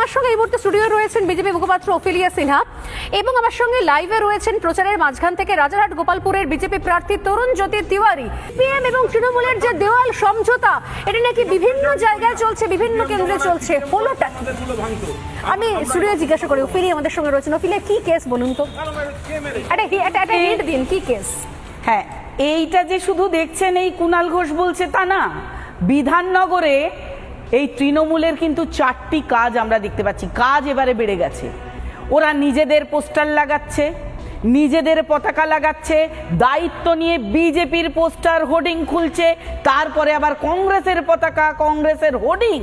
আমার সঙ্গে এই মুহূর্তে স্টুডিও রয়েছেন বিজেপি মুখপাত্র অফিলিয়া সিনহা এবং আমার সঙ্গে লাইভে রয়েছেন প্রচারের মাঝখান থেকে রাজারহাট গোপালপুরের বিজেপি প্রার্থী তরুণ জ্যোতি তিওয়ারি। পিএম এবং তৃণমূলের যে দেওয়াল সমঝোতা, এটা নাকি বিভিন্ন জায়গায় চলছে, বিভিন্ন কেন্দ্রে চলছে, হলোটা আমি স্টুডিও জিজ্ঞাসা করি। অফিলিয়া আমাদের সঙ্গে রয়েছেন। অফিলিয়া, কি কেস বলুন তো? একটা হিন্ট দিন, কি কেস? হ্যাঁ, এইটা যে শুধু দেখছেন এই কুণাল ঘোষ বলছে তা না, বিধাননগরে এই তৃণমূলের কিন্তু 4টি কাজ আমরা দেখতে পাচ্ছি। কাজ এবারে বেড়ে গেছে। ওরা নিজেদের পোস্টার লাগাচ্ছে, নিজেদের পতাকা লাগাচ্ছে, দায়িত্ব নিয়ে বিজেপির পোস্টার হোর্ডিং খুলছে, তারপরে আবার কংগ্রেসের পতাকা, কংগ্রেসের হোর্ডিং,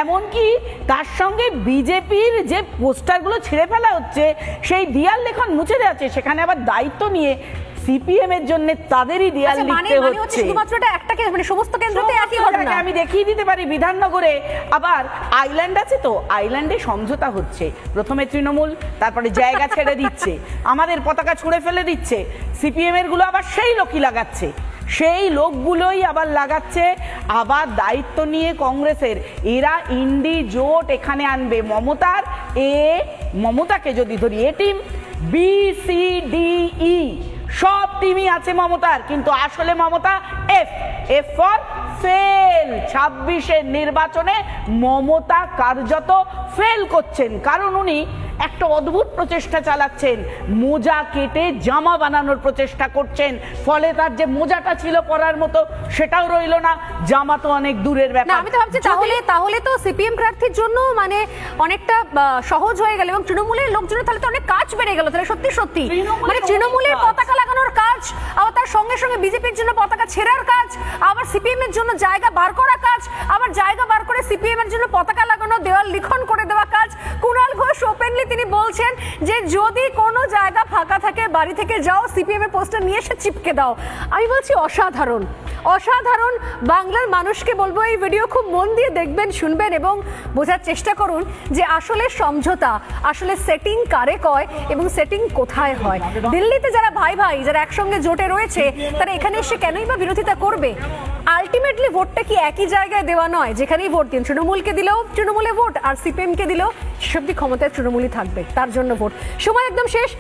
এমনকি তার সঙ্গে বিজেপির যে পোস্টারগুলো ছিঁড়ে ফেলা হচ্ছে, সেই দেয়াল লেখন মুছে যাচ্ছে, সেখানে আবার দায়িত্ব নিয়ে সিপিএম এর জন্য তাদেরই দেয়াল লিখতে হচ্ছে। শুধুমাত্র এটা একটা কেস, মানে সমস্ত কেন্দ্রতে একই ঘটনা। আমি দেখিয়ে দিতে পারি, বিধাননগরে আবার আইল্যান্ড আছে, তো আইল্যান্ডে সমঝোতা হচ্ছে। প্রথমে তৃণমূল, তারপরে জায়গা ছেড়ে দিচ্ছে, আমাদের পতাকা ছুঁড়ে ফেলে দিচ্ছে, সিপিএম এর গুলো আবার সেই লোকই লাগাচ্ছে, সেই লোকগুলোই আবার লাগাচ্ছে। আবার দায়িত্ব নিয়ে কংগ্রেসের, এরা ইন্ডি জোট এখানে আনবে মমতার। মমতাকে যদি ধরি, এ টিম BCDE সব টিমই আছে মমতার, কিন্তু আসলে মমতা এফ ফর ফেল। 26-এর নির্বাচনে মমতা কার্যত ফেল করছেন, কারণ উনি একটা অদ্ভুত প্রচেষ্টা চালাচ্ছেন, মোজা কেটে জামা বানানোর প্রচেষ্টা করছেন। ফলে তার যে মোজাটা ছিল পরার মতো, সেটাও রইল না, জামা তো অনেক দূরের ব্যাপার। আমি তো ভাবছি তাহলে তো সিপিএম প্রার্থীর জন্য মানে অনেকটা সহজ হয়ে গেল, এবং তৃণমূলের লোকজনের তাহলে তো অনেক কাজ বেড়ে গেল। তাহলে সত্যি মানে তৃণমূলের পতাকা লাগানোর কাজ, আবার তার সঙ্গে সঙ্গে বিজেপির জন্য পতাকা ছেঁড়ার কাজ, আবার সিপিএম এর জন্য জায়গা বার করা কাজ, আবার জায়গা বার করে সিপিএম এর জন্য পতাকা লাগানো, দেওয়াল লিখন করে দেওয়া কাজ। কুণাল ঘোষ ওপেনলি তিনি বলছেন যে যদি কোনো জায়গা ফাঁকা থাকে, বাড়ি থেকে যাও, সিপিএম এর পোস্টার নিয়ে এসে চিপকে দাও। আমি বলছি অসাধারণ, অসাধারণ। বাংলার মানুষকে বলবো, এই ভিডিও খুব মন দিয়ে দেখবেন, শুনবেন এবং বোঝার চেষ্টা করুন যে আসলে সমঝোতা, আসলে সেটিং কারে কয় এবং সেটিং কোথায় হয়। দিল্লিতে যারা ভাই যারা একসঙ্গে জোটে রয়েছে, তারা এখানে এসে কেনই বা বিরোধিতা করবে? আলটিমেটলি ভোটটা কি একই জায়গায় দেওয়া নয়? যেখানেই ভোট দিন, তৃণমূলকে দিলেও তৃণমূলে ভোট, আর সিপিএম কে দিলেও সেসব ক্ষমতায় তৃণমূলই থাকবে, তার জন্য ভোট। সময় একদম শেষ।